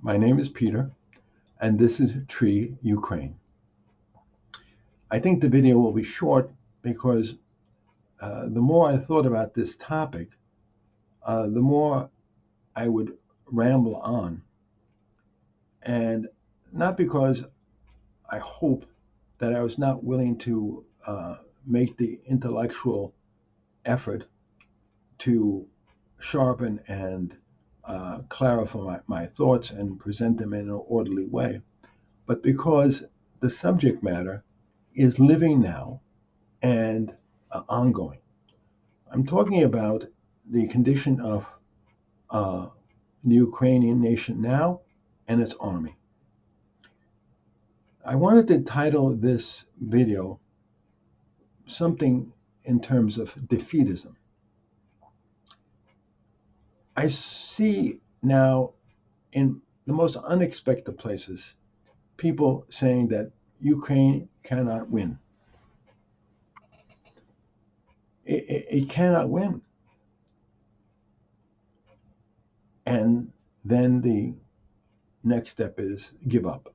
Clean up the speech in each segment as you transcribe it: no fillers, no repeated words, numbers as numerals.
My name is Peter, and this is Tree Ukraine. I think the video will be short because the more I thought about this topic, the more I would ramble on. And not because I hope that I was not willing to make the intellectual effort to sharpen and clarify my thoughts and present them in an orderly way, but because the subject matter is living now and ongoing. I'm talking about the condition of the Ukrainian nation now and its army. I wanted to title this video something in terms of defeatism. I see now in the most unexpected places people saying that Ukraine cannot win. It cannot win. And then the next step is give up.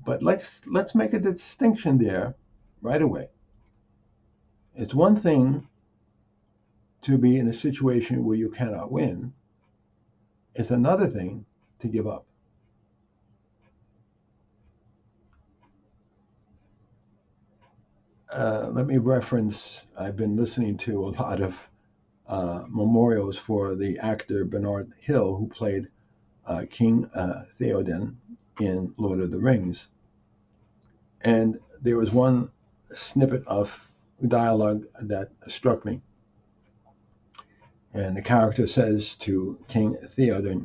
But let's make a distinction there right away. It's one thing to be in a situation where you cannot win. It's another thing to give up. Let me reference, I've been listening to a lot of memorials for the actor Bernard Hill, who played King Theoden in Lord of the Rings. And there was one snippet of dialogue that struck me. And the character says to King Theoden,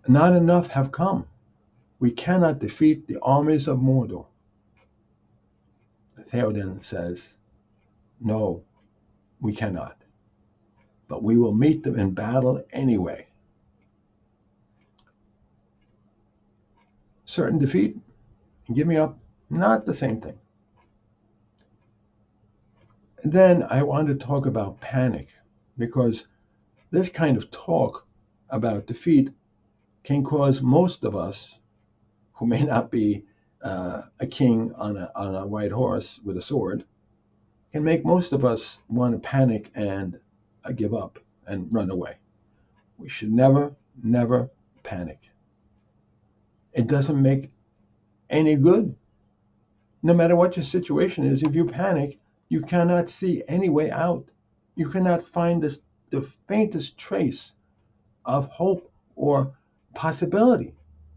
"Not enough have come. We cannot defeat the armies of Mordor." Theoden says, "No, we cannot. But we will meet them in battle anyway." Certain defeat and giving up, not the same thing. And then I want to talk about panic, because this kind of talk about defeat can cause most of us, who may not be a king on a white horse with a sword, can make most of us want to panic and give up and run away. We should never, never panic. It doesn't make any good. No matter what your situation is, if you panic, you cannot see any way out. You cannot find the faintest trace of hope or possibility,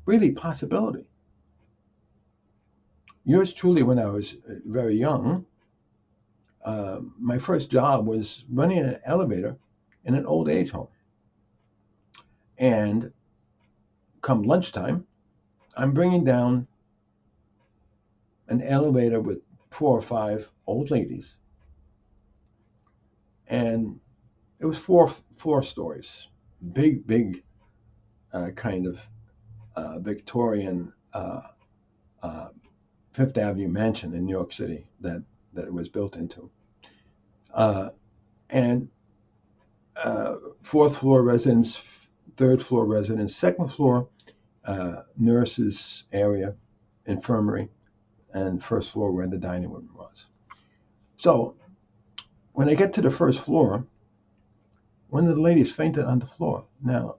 really possibility. Yours truly, when I was very young, my first job was running an elevator in an old age home. And come lunchtime, I'm bringing down an elevator with 4 or 5 old ladies. And it was 4 stories, big kind of Victorian Fifth Avenue mansion in New York City that it was built into. And 4th floor residence, 3rd floor residence, 2nd floor nurses area, infirmary, and 1st floor where the dining room was. So when I get to the 1st floor, one of the ladies fainted on the floor. Now,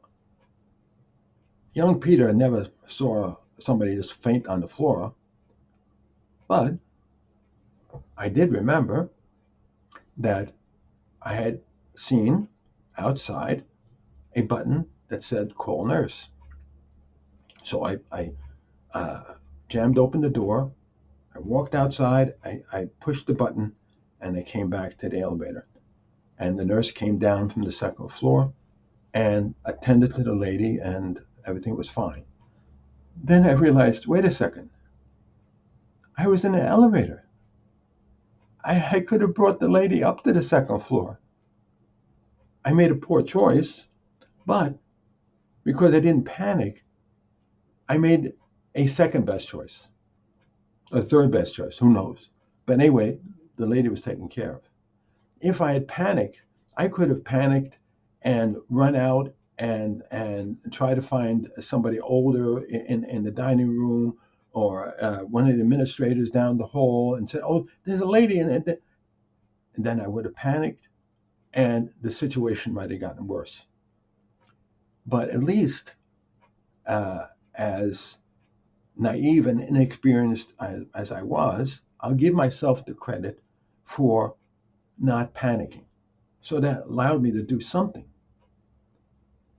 young Peter never saw somebody just faint on the floor, but I did remember that I had seen outside a button that said "call nurse." So I jammed open the door, I walked outside, I pushed the button, and I came back to the elevator. And the nurse came down from the 2nd floor and attended to the lady, and everything was fine. Then I realized, wait a second, I was in an elevator. I could have brought the lady up to the 2nd floor. I made a poor choice, but because I didn't panic, I made a second best choice, a third best choice, who knows. But anyway, the lady was taken care of. If I had panicked, I could have panicked and run out and try to find somebody older in the dining room, or one of the administrators down the hall, and said, "Oh, there's a lady," and then I would have panicked, and the situation might have gotten worse. But at least, as naive and inexperienced as I was, I'll give myself the credit for not panicking. So that allowed me to do something.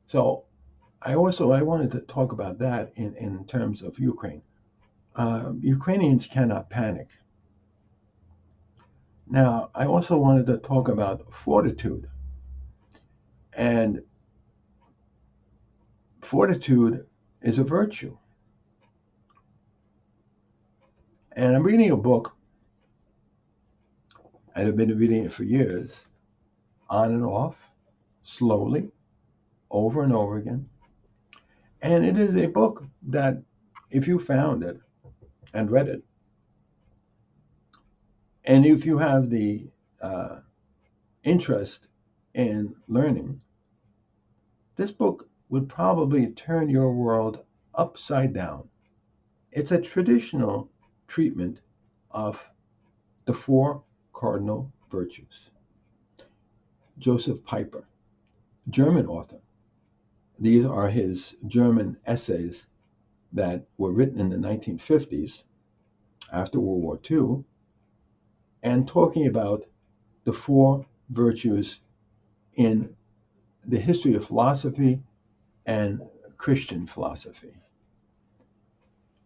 So I wanted to talk about that in terms of Ukraine. Ukrainians cannot panic. Now, I also wanted to talk about fortitude. And fortitude is a virtue. And I'm reading a book, and I've been reading it for years, on and off, slowly, over and over again. And it is a book that, if you found it and read it, and if you have the interest in learning, this book would probably turn your world upside down. It's a traditional treatment of the four cardinal virtues. Josep Pieper, German author. These are his German essays that were written in the 1950s after World War II, and talking about the four virtues in the history of philosophy and Christian philosophy.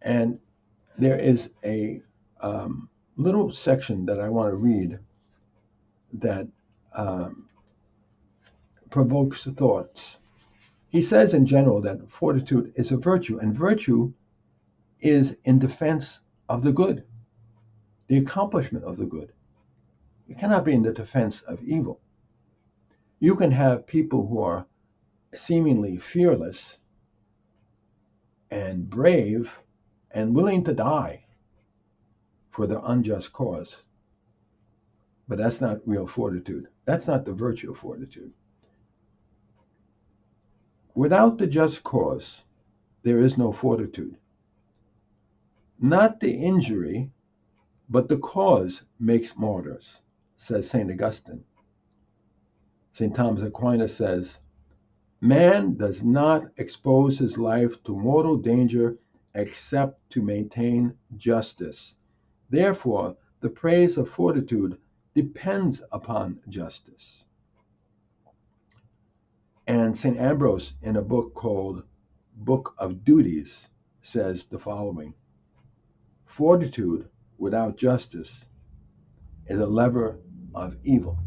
And there is a little section that I want to read that provokes thoughts. He says in general that fortitude is a virtue, and virtue is in defense of the good, the accomplishment of the good. It cannot be in the defense of evil. You can have people who are seemingly fearless and brave and willing to die for their unjust cause. But that's not real fortitude. That's not the virtue of fortitude. Without the just cause, there is no fortitude. Not the injury, but the cause makes martyrs, says St. Augustine. St. Thomas Aquinas says, man does not expose his life to mortal danger except to maintain justice. Therefore, the praise of fortitude depends upon justice. And St. Ambrose, in a book called Book of Duties, says the following: fortitude without justice is a lever of evil.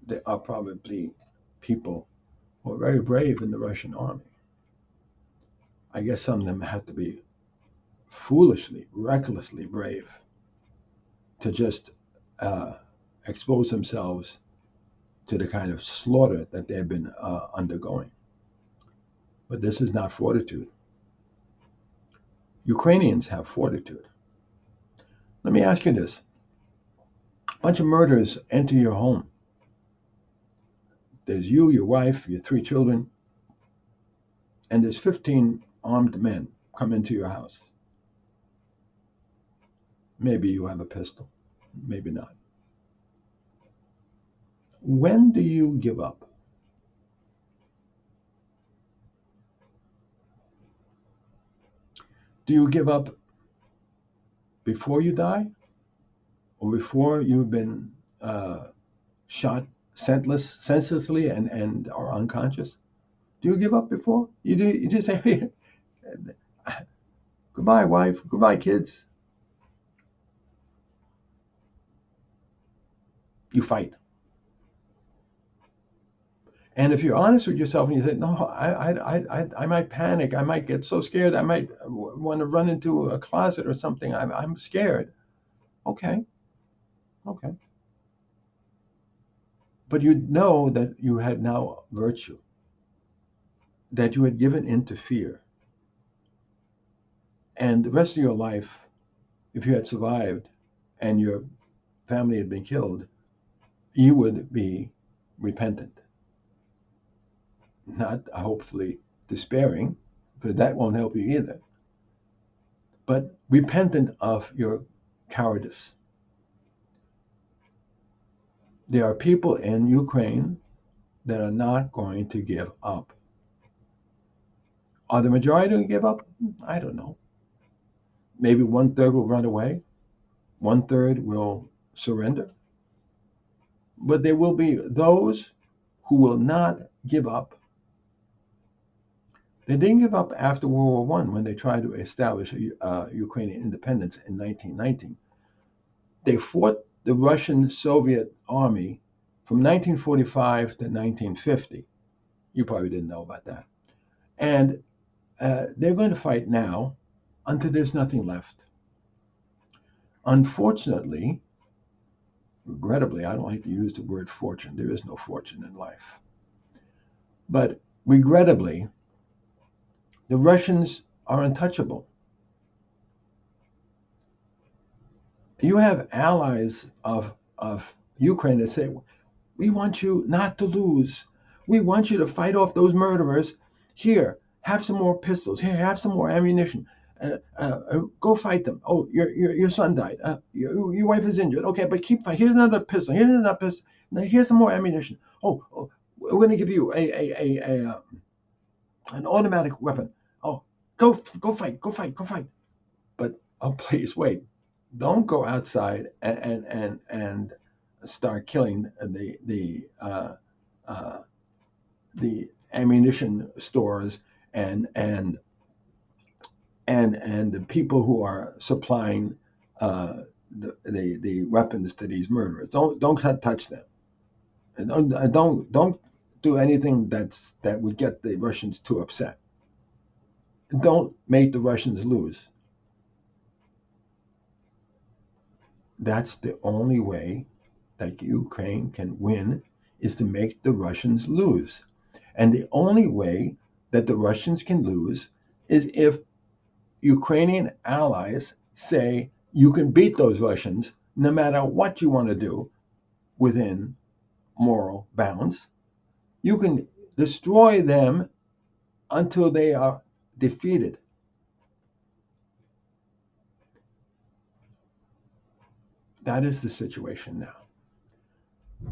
There are probably people who are very brave in the Russian army. I guess some of them have to be foolishly, recklessly brave to just expose themselves to the kind of slaughter that they've been undergoing. But this is not fortitude. Ukrainians have fortitude. Let me ask you this. A bunch of murderers enter your home. There's you, your wife, your 3 children, and there's 15 armed men come into your house. Maybe you have a pistol, maybe not. When do you give up? Do you give up before you die, or before you've been shot senselessly and are unconscious? Do you give up before? You just say, hey, goodbye, wife, goodbye, kids. You fight. And if you're honest with yourself and you say, no, I might panic, I might get so scared, I might want to run into a closet or something, I'm scared. Okay. But you know that you had now virtue, that you had given into fear. And the rest of your life, if you had survived and your family had been killed, you would be repentant. Not hopefully despairing, because that won't help you either, but repentant of your cowardice. There are people in Ukraine that are not going to give up. Are the majority going to give up? I don't know. Maybe 1/3 will run away, 1/3 will surrender. But there will be those who will not give up. They didn't give up after World War I when they tried to establish Ukrainian independence in 1919. They fought the Russian Soviet army from 1945 to 1950. You probably didn't know about that. And they're going to fight now until there's nothing left. Unfortunately, regrettably, I don't like to use the word fortune. There is no fortune in life. But regrettably, the Russians are untouchable. You have allies of Ukraine that say, we want you not to lose. We want you to fight off those murderers. Here, have some more pistols. Here, have some more ammunition. Go fight them. Oh, your son died. Your wife is injured. Okay, but keep fighting. Here's another pistol. Here's another pistol. Now, here's some more ammunition. Oh, we're going to give you an automatic weapon. Oh, go fight. But please wait. Don't go outside and start killing the ammunition stores and the people who are supplying the weapons to these murderers. Don't touch them. And don't do anything that would get the Russians too upset. Don't make the Russians lose. That's the only way that Ukraine can win, is to make the Russians lose. And the only way that the Russians can lose is if Ukrainian allies say you can beat those Russians no matter what you want to do within moral bounds. You can destroy them until they are defeated. That is the situation now.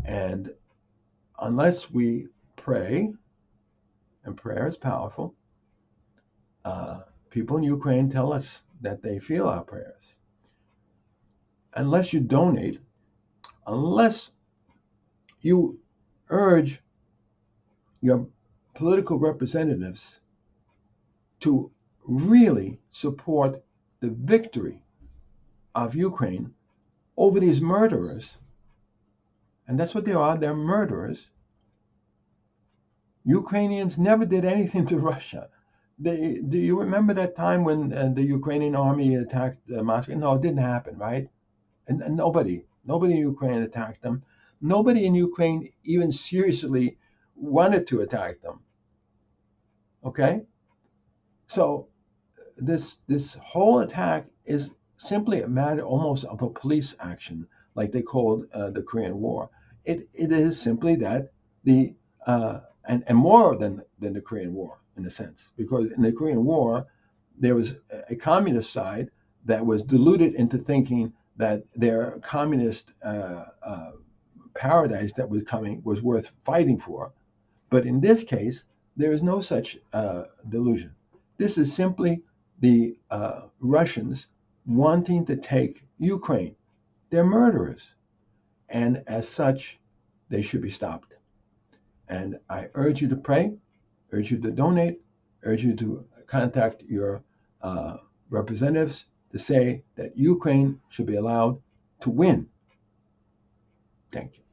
And unless we pray, and prayer is powerful, people in Ukraine tell us that they feel our prayers. Unless you donate, unless you urge your political representatives to really support the victory of Ukraine over these murderers, and that's what they are, they're murderers. Ukrainians never did anything to Russia. Do you remember that time when the Ukrainian army attacked Moscow? No, it didn't happen, right? And nobody in Ukraine attacked them. Nobody in Ukraine even seriously wanted to attack them. Okay? So this whole attack is simply a matter almost of a police action, like they called the Korean War. It is simply that and more than the Korean War in a sense, because in the Korean War there was a communist side that was deluded into thinking that their communist paradise that was coming was worth fighting for. But in this case, there is no such delusion. This is simply the Russians wanting to take Ukraine. They're murderers. And as such, they should be stopped. And I urge you to pray, urge you to donate, urge you to contact your representatives to say that Ukraine should be allowed to win. Thank you.